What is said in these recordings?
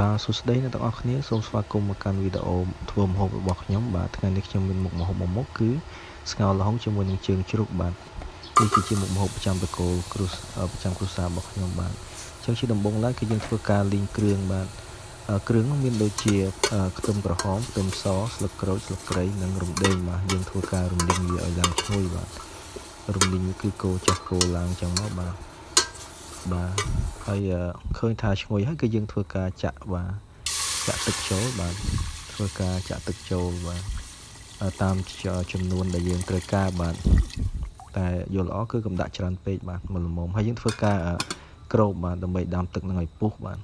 បាទសួស្តីអ្នកទាំងអស់គ្នាសូមស្វាគមន៍មកកាន់វីដេអូធ្វើម្ហូបរបស់ខ្ញុំបាទថ្ងៃនេះខ្ញុំមានមុខម្ហូបមួយមុខគឺស្ងោរល្ហុងជាមួយនឹងជើងជ្រូកបាទនេះគឺជាមុខម្ហូបប្រចាំតកូលប្រចាំគ្រួសាររបស់ខ្ញុំបាទអញ្ចឹងជាដំបូងឡើយគឺយើងធ្វើការលីងគ្រឿងបាទគ្រឿងនោះមានដូចជាខ្ទឹមក្រហមខ្ទឹមសស្លឹកក្រូចស្លឹកគ្រៃនិងរំដេងបាទយើងធ្វើការរំលីងវាឲ្យឡើងឈ្ងុយបាទរំលីងវាគឺកូរចាស់កូរឡើងចឹងមកបាទហើយឃើញថាឈ្ងុយហើយគឺយើងធ្វើការចាក់ទឹកចូលបាទធ្វើការចាក់ទឹកចូលបាទតាមចំនួនដែលយើងត្រូវការបាទតែយល់ល្អគឺកុំដាក់ច្រើនពេកបាទមកល្មមហើយយើងធ្វើការក្រូបបាទដើម្បីដាំទឹកនឹងឲ្យពុះបាទ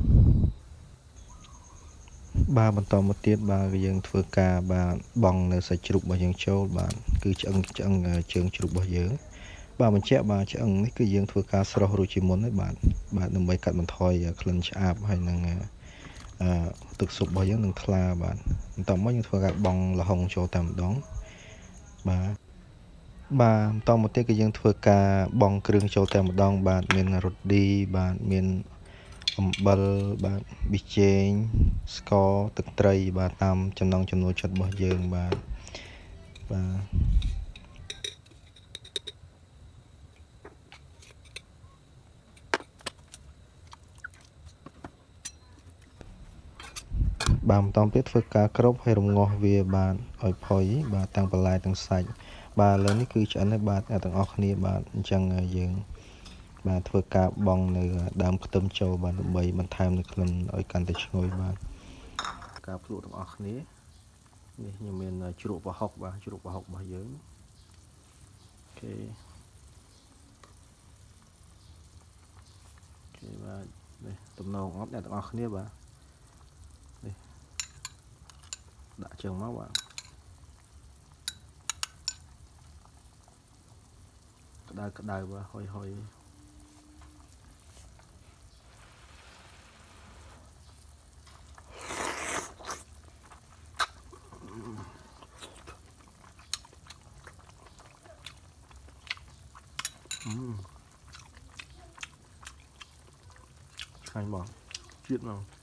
បន្តមកទៀតបាទយើងធ្វើការបង់នៅសាច់ជ្រូករបស់យើងចូលបាទគឺឆ្អឹងជើងជ្រូករបស់យើងបញ្ជាក់ឆ្អឹងនេះគឺយើងធ្វើការស្រុះរួចជាមុនហើយបាទដើម្បីកាត់បន្ថយក្លិនឆ្អាបហើយនឹងទឹកស៊ុបរបស់យើងនឹងថ្លាបាទបន្តមកយើងធ្វើការបង់ល្ហុងចូលតែម្ដងបន្តមកទៀតគឺយើងធ្វើការបង់គ្រឿងចូលតែម្ដងបាទមានរ៉ូឌីបាទមានអំបិលបាទប៊ីចេងស្ករទឹកត្រីបាទតាមចំណង់ចំណូលចិត្តរបស់យើងបាទបន្តទៀតធ្វើការគ្របហើយរំងាស់វាបាទឲ្យផុយបាទទាំងបន្លែទាំងសាច់បាទឥឡូវនេះគឺឆ្អិនហើយបាទអ្នកទាំងអស់គ្នាបាទអញ្ចឹងយើងធ្វើការបង់នៅដើមខ្ទឹមចូលបាទដើម្បីបន្ថែមនៅក្លិនឲ្យកាន់តែឈ្ងុយបាទការភ្លក់ទាំងអស់គ្នានេះខ្ញុំមានជ្រក់ប្រហុកបាទជ្រក់ប្រហុករបស់យើងអូខេបាទនេះតំណងអត់អ្នកទាំងអស់គ្នាបាទនេះដាក់ជើងមកបាទក្តៅបាទហុយឆ្ងាញ់បងជាតិមក